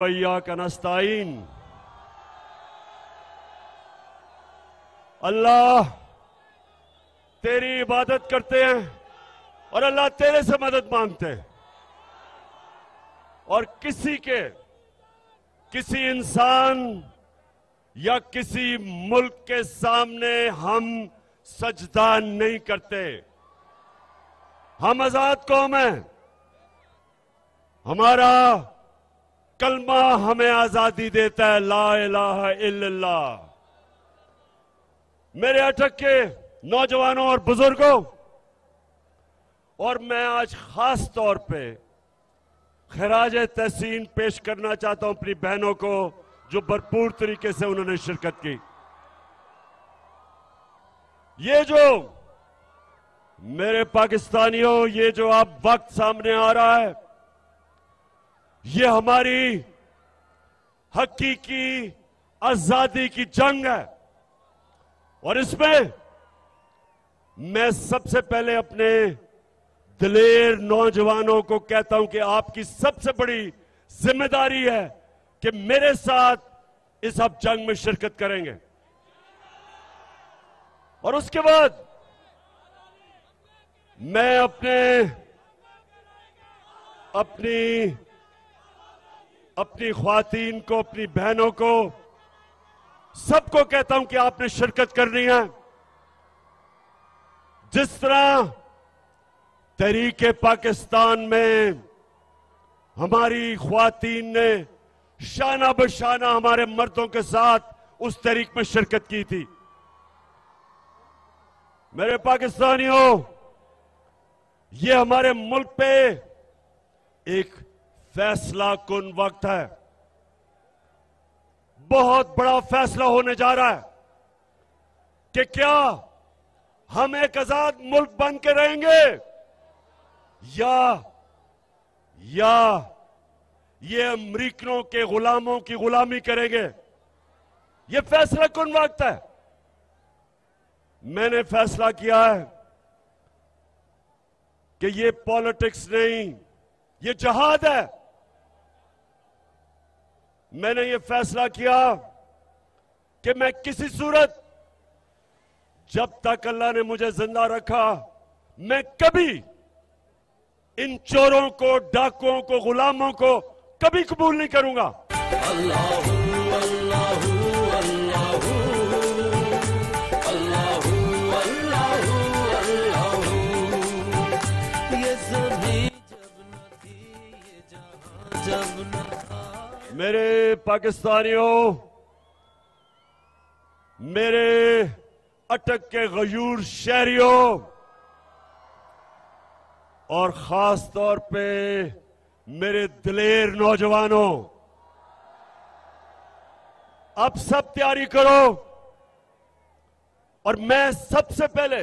वैया का नस्ताइन। अल्लाह तेरी इबादत करते हैं और अल्लाह तेरे से मदद मांगते हैं। और किसी इंसान या किसी मुल्क के सामने हम सजदा नहीं करते। हम आजाद कौम हैं। हमारा कलमा हमें आजादी देता है, ला इलाहा इल्लल्लाह। मेरे अटक के नौजवानों और बुजुर्गों, और मैं आज खास तौर पे खराज तहसीन पेश करना चाहता हूं अपनी बहनों को जो भरपूर तरीके से उन्होंने शिरकत की। ये जो मेरे पाकिस्तानियों, ये जो अब वक्त सामने आ रहा है, ये हमारी हकीकी आजादी की जंग है। और इसमें मैं सबसे पहले अपने दिलेर नौजवानों को कहता हूं कि आपकी सबसे बड़ी जिम्मेदारी है कि मेरे साथ इस अब जंग में शिरकत करेंगे। और उसके बाद मैं अपनी ख्वातीन को, अपनी बहनों को, सबको कहता हूं कि आपने शिरकत करनी है। जिस तरह तहरीके पाकिस्तान में हमारी ख्वातीन ने शाना बशाना हमारे मर्दों के साथ उस तहरीक में शिरकत की थी। मेरे पाकिस्तानियों, ये हमारे मुल्क पे एक फैसला कुन वक्त है। बहुत बड़ा फैसला होने जा रहा है कि क्या हम एक आजाद मुल्क बन के रहेंगे या ये अमरीकनों के गुलामों की गुलामी करेंगे। ये फैसला कुन वक्त है। मैंने फैसला किया है कि ये पॉलिटिक्स नहीं, ये जहाद है। मैंने ये फैसला किया कि मैं किसी सूरत, जब तक अल्लाह ने मुझे जिंदा रखा, मैं कभी इन चोरों को, डाकुओं को, गुलामों को कभी कबूल नहीं करूंगा। अल्लाहू अल्लाहू अल्लाहू अल्लाहू अल्लाहू अल्लाहू। ये ज़मीं जब न थी, ये जहां जब न था। मेरे पाकिस्तानियों, मेरे अटक के गयूर शहरियों, और खास तौर पे मेरे दिलेर नौजवानों, अब सब तैयारी करो। और मैं सबसे पहले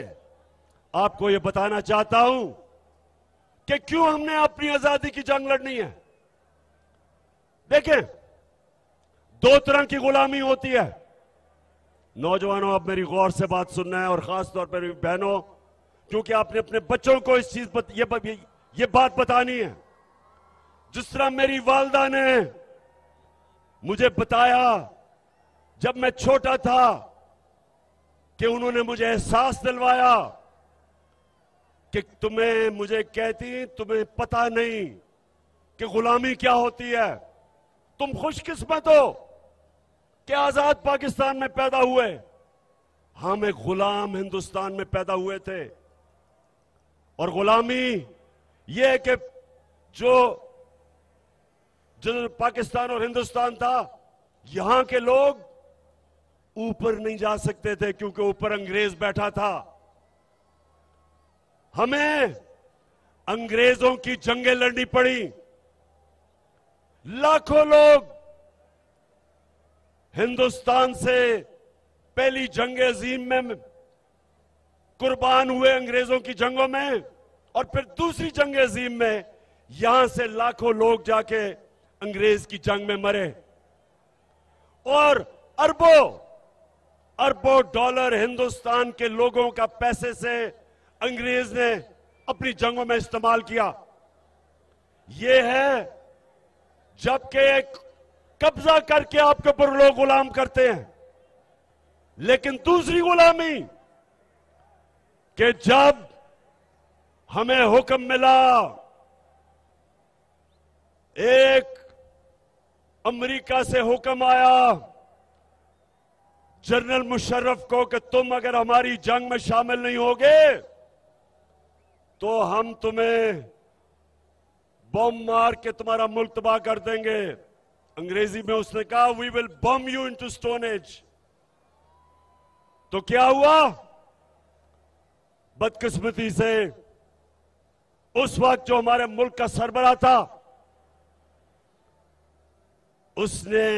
आपको यह बताना चाहता हूं कि क्यों हमने अपनी आजादी की जंग लड़नी है। देखें, दो तरह की गुलामी होती है। नौजवानों, अब मेरी गौर से बात सुनना है, और खास तौर पर बहनों, क्योंकि आपने अपने बच्चों को इस चीज ये बात बतानी है। जिस तरह मेरी वालदा ने मुझे बताया जब मैं छोटा था, कि उन्होंने मुझे एहसास दिलवाया कि मुझे कहती, तुम्हें पता नहीं कि गुलामी क्या होती है। तुम खुशकिस्मत हो कि आजाद पाकिस्तान में पैदा हुए। हम एक गुलाम हिंदुस्तान में पैदा हुए थे। और गुलामी यह है कि जो पाकिस्तान और हिंदुस्तान था, यहां के लोग ऊपर नहीं जा सकते थे क्योंकि ऊपर अंग्रेज बैठा था। हमें अंग्रेजों की जंगें लड़नी पड़ी। लाखों लोग हिंदुस्तान से पहली जंग अजीम में कुर्बान हुए, अंग्रेजों की जंगों में, और फिर दूसरी जंग अजीम में यहां से लाखों लोग जाके अंग्रेज की जंग में मरे। और अरबों डॉलर हिंदुस्तान के लोगों का पैसे से अंग्रेज ने अपनी जंगों में इस्तेमाल किया। यह है जबकि एक कब्जा करके आपके ऊपर लोग गुलाम करते हैं। लेकिन दूसरी गुलामी कि जब हमें हुक्म मिला एक अमेरिका से हुक्म आया जनरल मुशर्रफ को कि तुम अगर हमारी जंग में शामिल नहीं होगे तो हम तुम्हें बम मार के तुम्हारा मुल्क तबाह कर देंगे। अंग्रेजी में उसने कहा we will bomb you into stone age. तो क्या हुआ? बदकिस्मती से उस वक्त जो हमारे मुल्क का सरबराह था उसने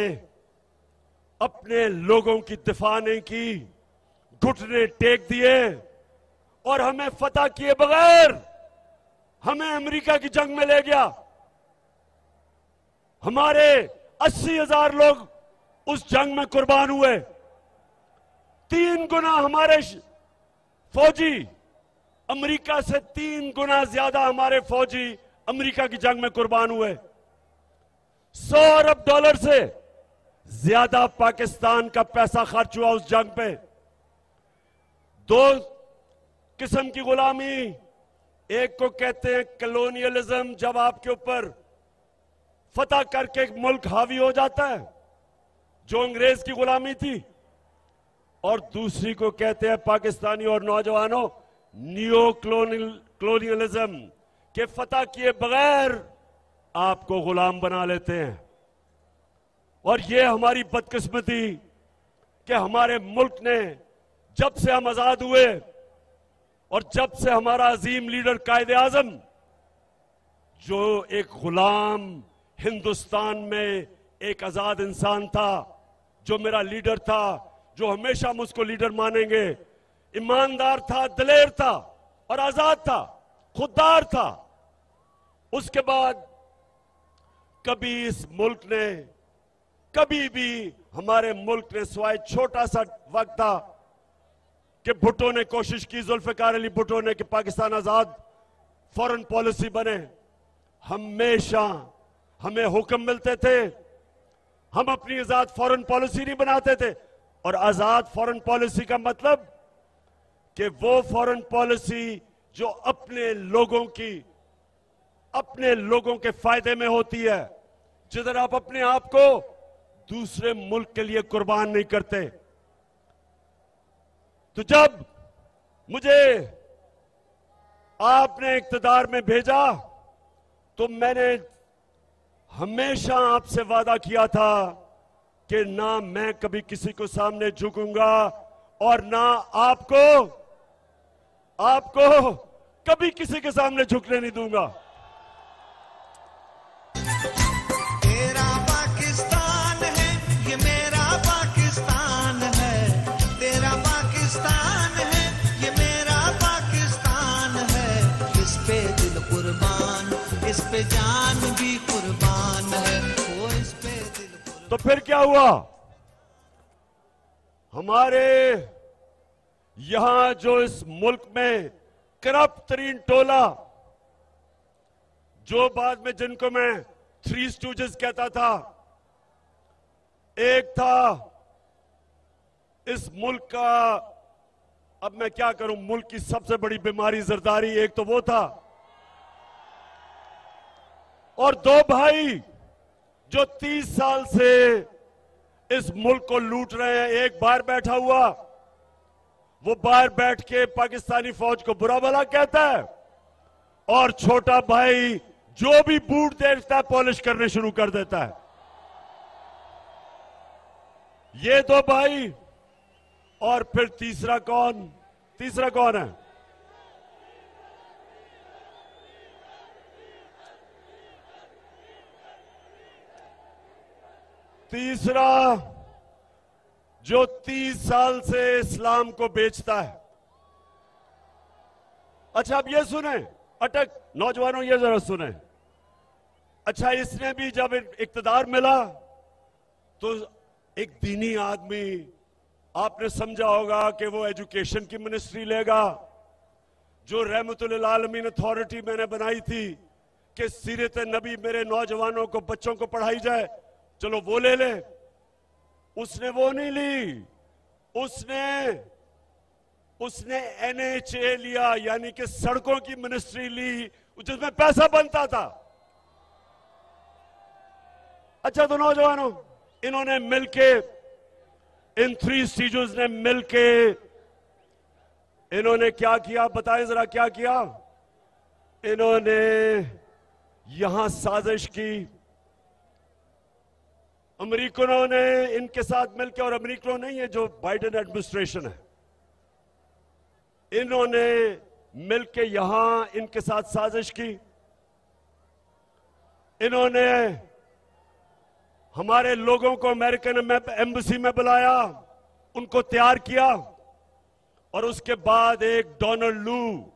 अपने लोगों की दिफा नहीं की, घुटने टेक दिए और हमें फतह किए बगैर हमें अमेरिका की जंग में ले गया। हमारे 80,000 लोग उस जंग में कुर्बान हुए। 3 गुना हमारे फौजी अमेरिका से 3 गुना ज्यादा हमारे फौजी अमेरिका की जंग में कुर्बान हुए। 100 अरब डॉलर से ज्यादा पाकिस्तान का पैसा खर्च हुआ उस जंग पे। 2 किस्म की गुलामी, एक को कहते हैं कॉलोनियलिज्म, जब आपके ऊपर फतह करके एक मुल्क हावी हो जाता है, जो अंग्रेज की गुलामी थी। और दूसरी को कहते हैं पाकिस्तानी और नौजवानों नियो कॉलोनियलिज्म, के फतह किए बगैर आपको गुलाम बना लेते हैं। और ये हमारी बदकिस्मती कि हमारे मुल्क ने जब से हम आजाद हुए और जब से हमारा अजीम लीडर कायदे आजम, जो एक गुलाम हिंदुस्तान में एक आजाद इंसान था, जो मेरा लीडर था, जो हमेशा हम उसको लीडर मानेंगे, ईमानदार था, दिलेर था और आजाद था, खुददार था। उसके बाद कभी इस मुल्क ने, कभी भी हमारे मुल्क ने, सिवाय छोटा सा वक्त था कि भुट्टो ने कोशिश की, जुल्फिकार अली भुट्टो ने, कि पाकिस्तान आजाद फॉरेन पॉलिसी बने, हमेशा हमें हुक्म मिलते थे, हम अपनी आजाद फॉरेन पॉलिसी नहीं बनाते थे। और आजाद फॉरेन पॉलिसी का मतलब कि वो फॉरेन पॉलिसी जो अपने लोगों के फायदे में होती है, जिधर आप अपने आप को दूसरे मुल्क के लिए कुर्बान नहीं करते। तो जब मुझे आपने इक्तदार में भेजा तो मैंने हमेशा आपसे वादा किया था कि ना मैं कभी किसी को सामने झुकूंगा और ना आपको कभी किसी के सामने झुकने नहीं दूंगा। तेरा पाकिस्तान है, ये मेरा पाकिस्तान है। तेरा पाकिस्तान है, ये मेरा पाकिस्तान है। इस पे दिल कुर्बान, इस पे जान भी कुर्बान है। वो इस पे दिल कुर्बान। तो फिर क्या हुआ? हमारे यहां जो इस मुल्क में करप्ट तरीन टोला, जो बाद में जिनको मैं 3 स्टूजेस कहता था, एक था इस मुल्क का, अब मैं क्या करूं, मुल्क की सबसे बड़ी बीमारी जरदारी, एक तो वो था, और 2 भाई जो 30 साल से इस मुल्क को लूट रहे हैं। एक बाहर बैठा हुआ, वो बाहर बैठ के पाकिस्तानी फौज को बुरा भला कहता है, और छोटा भाई जो भी बूट देखता है पॉलिश करने शुरू कर देता है। ये 2 भाई, और फिर तीसरा कौन है? तीसरा जो 30 साल से इस्लाम को बेचता है। अच्छा, अब ये सुने, अटक नौजवानों, ये जरा सुने। अच्छा, इसने भी जब इक्तदार मिला तो एक दीनी आदमी, आपने समझा होगा कि वो एजुकेशन की मिनिस्ट्री लेगा, जो रहमतुल आलमीन अथॉरिटी मैंने बनाई थी कि सीरत नबी मेरे नौजवानों को, बच्चों को पढ़ाई जाए, चलो वो ले ले। उसने वो नहीं ली, उसने NHA लिया, यानी कि सड़कों की मिनिस्ट्री ली, जिसमें पैसा बनता था। अच्छा तो नौजवानों, इन्होंने मिलके, इन 3 सीजों ने मिलके इन्होंने क्या किया, बताएं जरा क्या किया। इन्होंने यहां साजिश की, अमेरिकनों ने इनके साथ मिलकर, और अमेरिकनों नहीं है जो बाइडेन एडमिनिस्ट्रेशन है, इन्होंने मिलकर यहां इनके साथ साजिश की। इन्होंने हमारे लोगों को अमेरिकन एम्बेसी में बुलाया, उनको तैयार किया, और उसके बाद एक डोनाल्ड लू,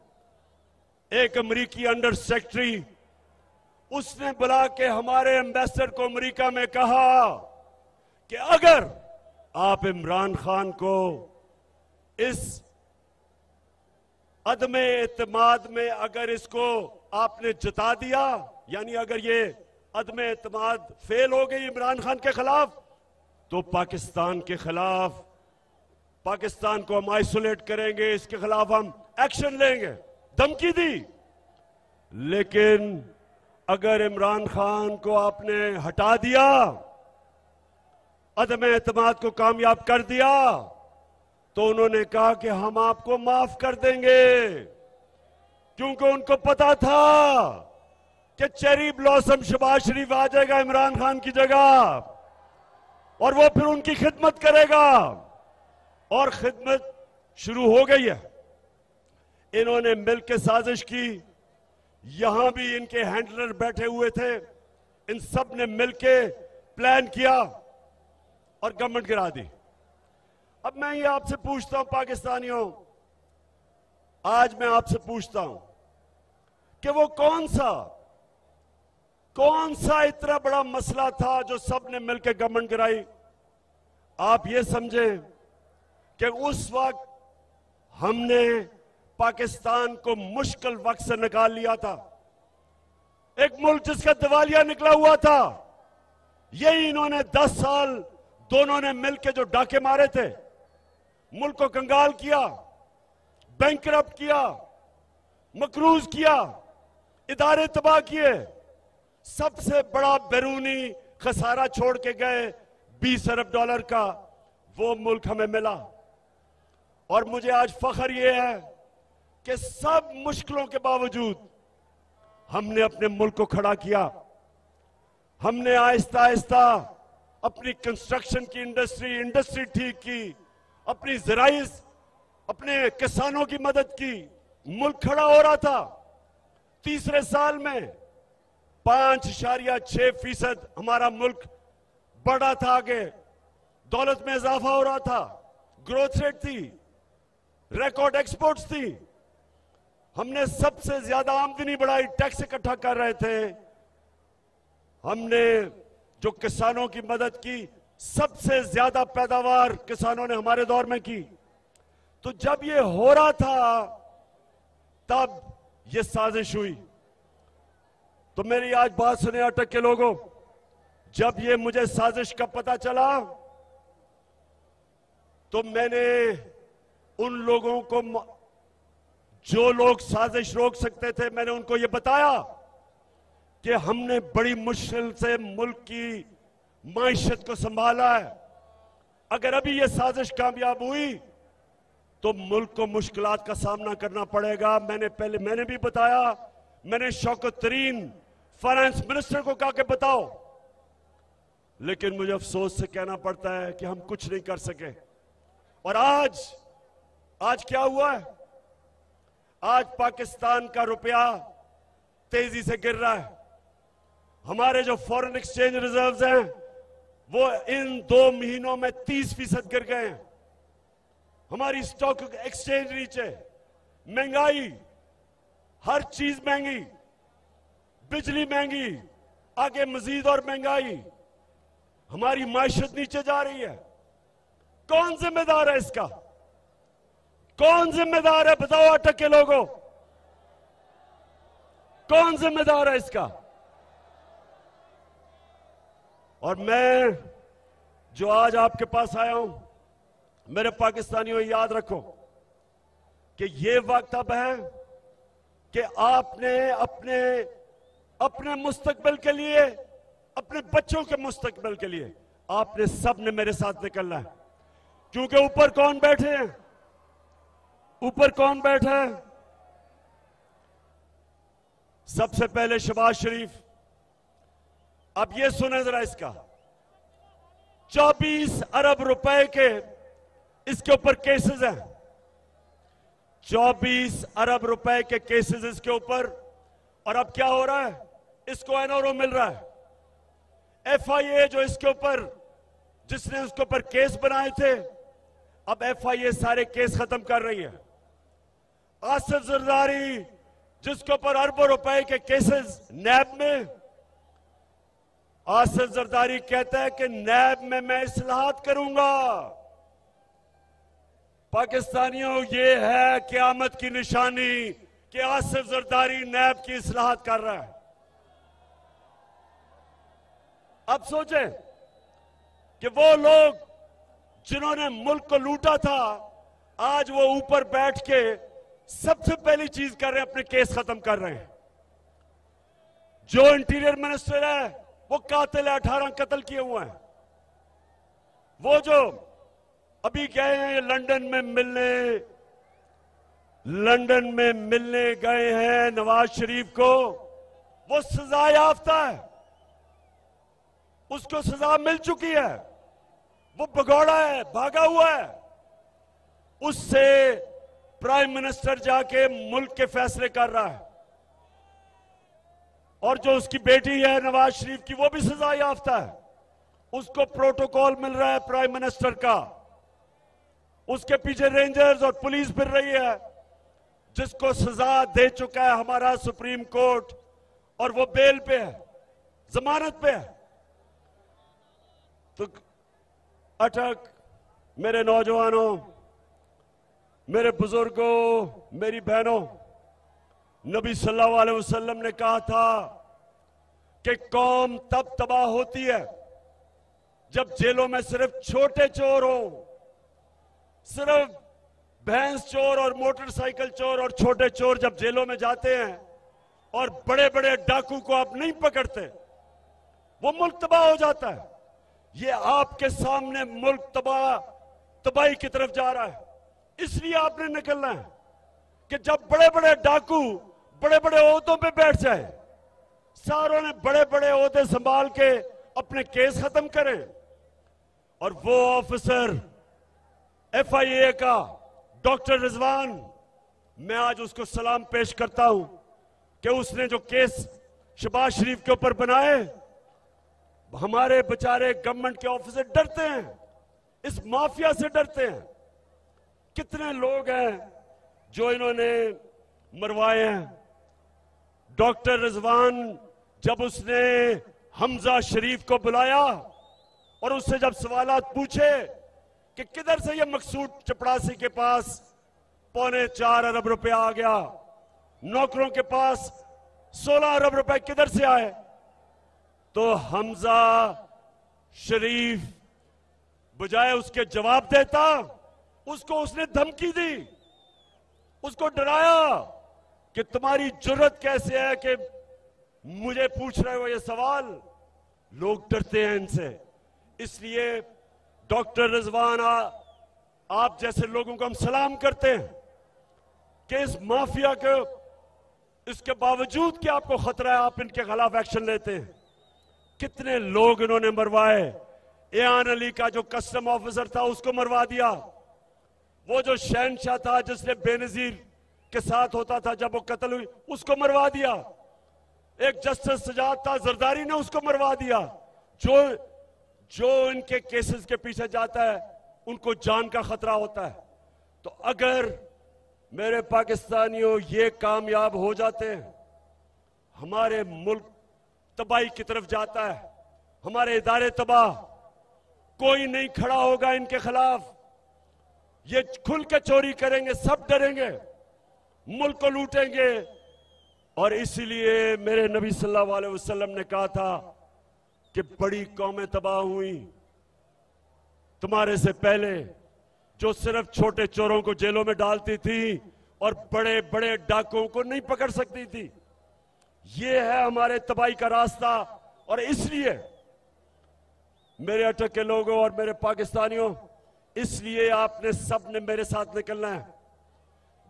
एक अमेरिकी अंडर सेक्रेटरी, उसने बुला के हमारे एम्बेसडर को अमेरिका में कहा कि अगर आप इमरान खान को इस अदमे एतमाद में अगर इसको आपने जिता दिया, यानी अगर ये अदमे एतमाद फेल हो गई इमरान खान के खिलाफ, तो पाकिस्तान के खिलाफ, पाकिस्तान को हम आइसोलेट करेंगे, इसके खिलाफ हम एक्शन लेंगे, धमकी दी। लेकिन अगर इमरान खान को आपने हटा दिया, अदम एतमाद को कामयाब कर दिया, तो उन्होंने कहा कि हम आपको माफ कर देंगे, क्योंकि उनको पता था कि चेरी ब्लॉसम शहबाज शरीफ आ जाएगा इमरान खान की जगह, और वो फिर उनकी खिदमत करेगा, और खिदमत शुरू हो गई है। इन्होंने मिलकर साजिश की, यहां भी इनके हैंडलर बैठे हुए थे, इन सब ने मिलकर प्लान किया और गवर्नमेंट गिरा दी। अब मैं ये आपसे पूछता हूं पाकिस्तानियों, आज मैं आपसे पूछता हूं कि वो कौन सा इतना बड़ा मसला था जो सब ने मिलकर गवर्नमेंट गिराई। आप ये समझें कि उस वक्त हमने पाकिस्तान को मुश्किल वक्त से निकाल लिया था, एक मुल्क जिसका दिवालिया निकला हुआ था। यही इन्होंने 10 साल दोनों ने मिलकर जो डाके मारे थे, मुल्क को कंगाल किया, बैंकरप्ट किया, मकरूज किया, इदारे तबाह किए, सबसे बड़ा बैरूनी खसारा छोड़ के गए $20 अरब का, वो मुल्क हमें मिला। और मुझे आज फख्र यह है कि सब मुश्किलों के बावजूद हमने अपने मुल्क को खड़ा किया। हमने आहिस्ता आहिस्ता अपनी कंस्ट्रक्शन की इंडस्ट्री ठीक की, अपनी ज़राई, अपने किसानों की मदद की, मुल्क खड़ा हो रहा था। तीसरे साल में 5.6% हमारा मुल्क बढ़ा था, आगे दौलत में इजाफा हो रहा था, ग्रोथ रेट थी, रिकॉर्ड एक्सपोर्ट्स थी, हमने सबसे ज्यादा आमदनी बढ़ाई, टैक्स इकट्ठा कर रहे थे, हमने जो किसानों की मदद की, सबसे ज्यादा पैदावार किसानों ने हमारे दौर में की। तो जब ये हो रहा था तब ये साजिश हुई। तो मेरी आज बात सुने अटक के लोगों, जब ये मुझे साजिश का पता चला तो मैंने उन लोगों को, जो लोग साजिश रोक सकते थे, मैंने उनको ये बताया कि हमने बड़ी मुश्किल से मुल्क की माइशत को संभाला है। अगर अभी ये साजिश कामयाब हुई तो मुल्क को मुश्किलात का सामना करना पड़ेगा। मैंने भी बताया, मैंने शौकत तरीन फाइनेंस मिनिस्टर को कहा कि बताओ, लेकिन मुझे अफसोस से कहना पड़ता है कि हम कुछ नहीं कर सके। और आज क्या हुआ है? आज पाकिस्तान का रुपया तेजी से गिर रहा है। हमारे जो फॉरेन एक्सचेंज रिजर्व्स हैं वो इन 2 महीनों में 30% गिर गए हैं। हमारी स्टॉक एक्सचेंज नीचे, महंगाई, हर चीज महंगी, बिजली महंगी, आगे मजीद और महंगाई, हमारी माइशत नीचे जा रही है। कौन जिम्मेदार है इसका? कौन जिम्मेदार है? बताओ अटक के लोगों, कौन जिम्मेदार है इसका? और मैं जो आज आपके पास आया हूं, मेरे पाकिस्तानियों याद रखो कि ये वक्त अब है कि आपने अपने मुस्तकबिल के लिए, अपने बच्चों के मुस्तकबिल के लिए आपने सबने मेरे साथ निकलना है। क्योंकि ऊपर कौन बैठे हैं? ऊपर कौन बैठा है? सबसे पहले शहबाज शरीफ। अब ये सुने जरा इसका, 24 अरब रुपए के इसके ऊपर केसेस हैं, 24 अरब रुपए के केसेस इसके ऊपर। और अब क्या हो रहा है? इसको एनओरो मिल रहा है। एफआईए जो इसके ऊपर, जिसने उसके ऊपर केस बनाए थे, अब एफआईए सारे केस खत्म कर रही है। आसिफ जरदारी जिसके ऊपर अरबों रुपए के केसेस नैब में, आसिफ जरदारी कहता है कि नैब में मैं इस्लाहात करूंगा। पाकिस्तानियों, ये है क़यामत की निशानी कि आसिफ जरदारी नैब की इस्लाहात कर रहा है। अब सोचें कि वो लोग जिन्होंने मुल्क को लूटा था, आज वो ऊपर बैठ के सबसे पहली चीज कर रहे हैं, अपने केस खत्म कर रहे हैं। जो इंटीरियर मिनिस्टर है वो कातिल है, 18 कत्ल किए हुए हैं। वो जो अभी गए हैं लंदन में मिलने गए हैं नवाज शरीफ को, वो सजा याफ्ता है, उसको सजा मिल चुकी है। वो भगौड़ा है, भागा हुआ है। उससे प्राइम मिनिस्टर जाके मुल्क के फैसले कर रहा है। और जो उसकी बेटी है नवाज शरीफ की, वो भी सजा याफ्ता है, उसको प्रोटोकॉल मिल रहा है प्राइम मिनिस्टर का। उसके पीछे रेंजर्स और पुलिस फिर रही है, जिसको सजा दे चुका है हमारा सुप्रीम कोर्ट, और वो बेल पे है, जमानत पे है। तो अटक, मेरे नौजवानों, मेरे बुजुर्गों, मेरी बहनों, नबी सल्लल्लाहु अलैहि वसल्लम ने कहा था कि कौम तब तबाह होती है जब जेलों में सिर्फ छोटे चोर हो, सिर्फ भैंस चोर और मोटरसाइकिल चोर और छोटे चोर जब जेलों में जाते हैं और बड़े बड़े डाकू को आप नहीं पकड़ते, वो मुल्क तबाह हो जाता है। ये आपके सामने मुल्क तबाही की तरफ जा रहा है। इसलिए आपने निकलना है कि जब बड़े बड़े डाकू बड़े बड़े ओहदों पे बैठ जाए, सारों ने बड़े बड़े ओहदे संभाल के अपने केस खत्म करें, और वो ऑफिसर एफआईए का डॉक्टर रिजवान, मैं आज उसको सलाम पेश करता हूं कि उसने जो केस शहबाज शरीफ के ऊपर बनाए, हमारे बेचारे गवर्नमेंट के ऑफिसर डरते हैं, इस माफिया से डरते हैं। कितने लोग हैं जो इन्होंने मरवाए हैं। डॉक्टर रिजवान जब उसने हमजा शरीफ को बुलाया और उससे जब सवालात पूछे कि किधर से ये मकसूद चपड़ासी के पास 3.25 अरब रुपया आ गया, नौकरों के पास 16 अरब रुपए किधर से आए, तो हमजा शरीफ बजाय उसके जवाब देता, उसको उसने धमकी दी, उसको डराया कि तुम्हारी जुर्रत कैसे है कि मुझे पूछ रहे हो ये सवाल। लोग डरते हैं इनसे। इसलिए डॉक्टर रिजवान, आप जैसे लोगों को हम सलाम करते हैं कि इस माफिया को, इसके बावजूद कि आपको खतरा है, आप इनके खिलाफ एक्शन लेते हैं। कितने लोग इन्होंने मरवाए। एयान अली का जो कस्टम ऑफिसर था उसको मरवा दिया। वो जो शहनशाह था जिसने बेनजीर के साथ होता था जब वो कत्ल हुई, उसको मरवा दिया। एक जस्टिस सजाद था, जरदारी ने उसको मरवा दिया। जो इनके केसेस के पीछे जाता है उनको जान का खतरा होता है। तो अगर मेरे पाकिस्तानियों ये कामयाब हो जाते हैं, हमारे मुल्क तबाही की तरफ जाता है, हमारे इदारे तबाह, कोई नहीं खड़ा होगा इनके खिलाफ। ये खुल के चोरी करेंगे, सब डरेंगे, मुल्क को लूटेंगे। और इसीलिए मेरे नबी सल्लल्लाहु अलैहि वसल्लम ने कहा था कि बड़ी कौमें तबाह हुई। तुम्हारे से पहले जो सिर्फ छोटे चोरों को जेलों में डालती थी और बड़े बड़े डाकुओं को नहीं पकड़ सकती थी। ये है हमारे तबाही का रास्ता। और इसलिए मेरे अटक के लोगों और मेरे पाकिस्तानियों, इसलिए आपने सबने मेरे साथ निकलना है।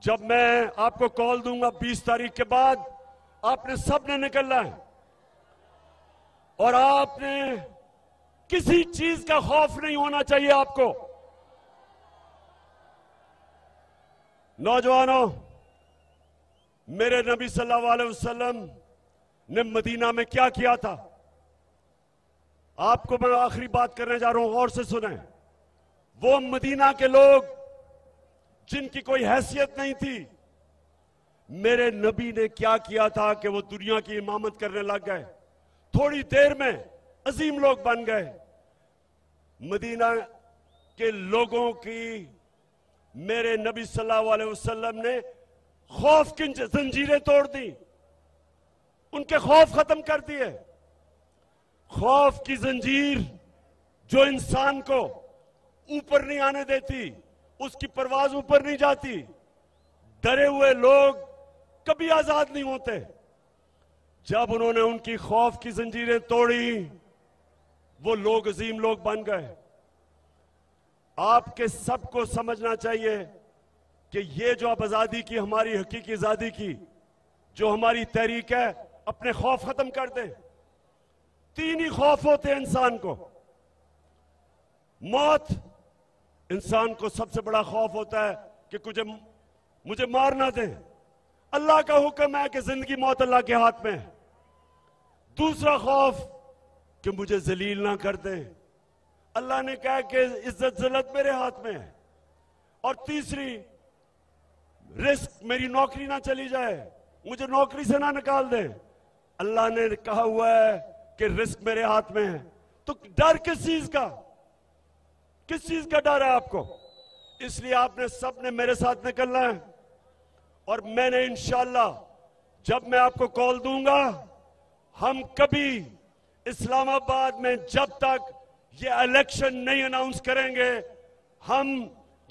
जब मैं आपको कॉल दूंगा 20 तारीख के बाद, आपने सबने निकलना है और आपने किसी चीज का खौफ नहीं होना चाहिए आपको। नौजवानों, मेरे नबी सल्लल्लाहु अलैहि वसल्लम ने मदीना में क्या किया था, आपको मैं आखिरी बात करने जा रहा हूं, गौर से सुने। वो मदीना के लोग जिनकी कोई हैसियत नहीं थी, मेरे नबी ने क्या किया था कि वो दुनिया की इमामत करने लग गए। थोड़ी देर में अजीम लोग बन गए। मदीना के लोगों की मेरे नबी सल्लल्लाहु अलैहि वसल्लम ने खौफ की जंजीरें तोड़ दी, उनके खौफ खत्म कर दिए। खौफ की जंजीर जो इंसान को ऊपर नहीं आने देती, उसकी परवाज ऊपर नहीं जाती। डरे हुए लोग कभी आजाद नहीं होते। जब उन्होंने उनकी खौफ की जंजीरें तोड़ी, वो लोग अजीम लोग बन गए। आपके सबको समझना चाहिए कि ये जो आप आजादी की, हमारी हकीकी आजादी की जो हमारी तहरीक है, अपने खौफ खत्म कर दें। 3 ही खौफ होते हैं इंसान को। मौत, इंसान को सबसे बड़ा खौफ होता है कि मुझे मार ना दें। अल्लाह का हुक्म है कि जिंदगी मौत अल्लाह के हाथ में है। दूसरा खौफ कि मुझे जलील ना कर दें। अल्लाह ने कहा कि इज्जत जिल्लत मेरे हाथ में है। और तीसरी, रिस्क, मेरी नौकरी ना चली जाए, मुझे नौकरी से ना निकाल दें। अल्लाह ने कहा हुआ है कि रिस्क मेरे हाथ में है। तो डर किस चीज का, किस चीज का डर है आपको? इसलिए आपने सबने मेरे साथ निकलना है। और मैंने इंशाअल्लाह जब मैं आपको कॉल दूंगा, हम कभी इस्लामाबाद में जब तक ये इलेक्शन नहीं अनाउंस करेंगे, ये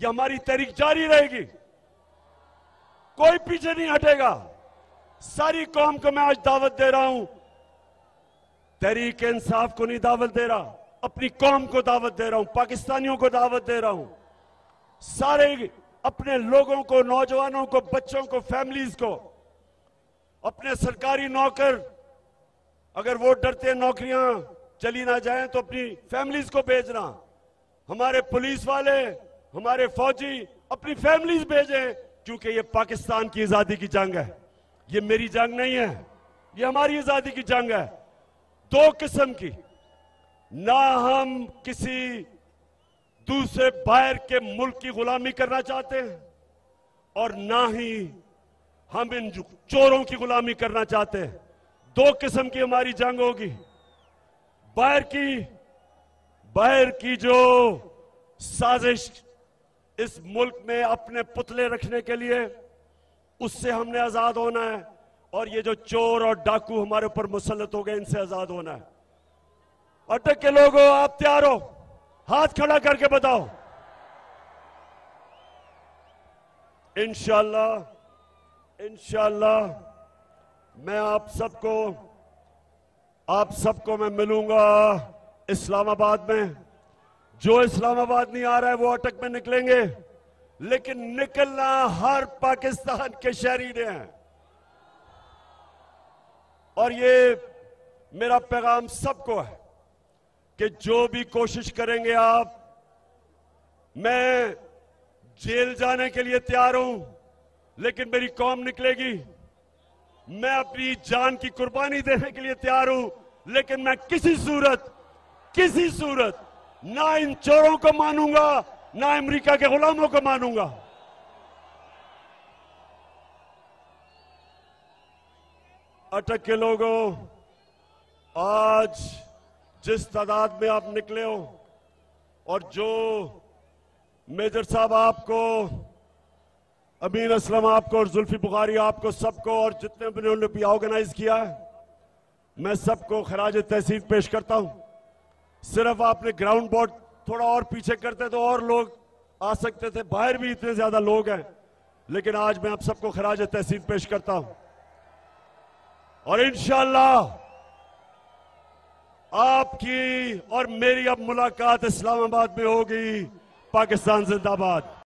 हमारी तहरीक जारी रहेगी। कोई पीछे नहीं हटेगा। सारी कौम को मैं आज दावत दे रहा हूं, तहरीक इंसाफ को नहीं दावत दे रहा, अपनी कौम को दावत दे रहा हूं, पाकिस्तानियों को दावत दे रहा हूं। सारे अपने लोगों को, नौजवानों को, बच्चों को, फैमिलीज को, अपने सरकारी नौकर, अगर वो डरते हैं नौकरियां चली ना जाएं तो अपनी फैमिलीज को भेजना। हमारे पुलिस वाले, हमारे फौजी अपनी फैमिलीज भेजें, क्योंकि ये पाकिस्तान की आजादी की जंग है। ये मेरी जंग नहीं है, ये हमारी आजादी की जंग है। 2 किस्म की, ना हम किसी दूसरे बाहर के मुल्क की गुलामी करना चाहते हैं और ना ही हम इन चोरों की गुलामी करना चाहते हैं। 2 किस्म की हमारी जंग होगी। बाहर की जो साजिश इस मुल्क में अपने पुतले रखने के लिए, उससे हमने आजाद होना है। और ये जो चोर और डाकू हमारे ऊपर मुसल्लत हो गए, इनसे आजाद होना है। अटक के लोगों, आप तैयार हो? हाथ खड़ा करके बताओ। इंशाअल्लाह मैं आप सबको मैं मिलूंगा इस्लामाबाद में। जो इस्लामाबाद नहीं आ रहा है वो अटक में निकलेंगे, लेकिन निकलना हर पाकिस्तान के शहरी ने है। और ये मेरा पैगाम सबको है कि जो भी कोशिश करेंगे आप, मैं जेल जाने के लिए तैयार हूं, लेकिन मेरी कौम निकलेगी। मैं अपनी जान की कुर्बानी देने के लिए तैयार हूं, लेकिन मैं किसी सूरत ना इन चोरों को मानूंगा, ना अमेरिका के गुलामों को मानूंगा। अटक के लोगों, आज जिस तादाद में आप निकले हो, और जो मेजर साहब आपको, अमीन असलम आपको और जुल्फी बुखारी आपको, सबको, और जितने भी उन्होंने भी ऑर्गेनाइज किया है, मैं सबको खराज तहसीन पेश करता हूं। सिर्फ आपने ग्राउंड बोर्ड थोड़ा और पीछे करते तो और लोग आ सकते थे, बाहर भी इतने ज्यादा लोग हैं, लेकिन आज मैं आप सबको खराज तहसीन पेश करता हूं। और इंशाअल्लाह आपकी और मेरी अब मुलाकात इस्लामाबाद में होगी। पाकिस्तान जिंदाबाद।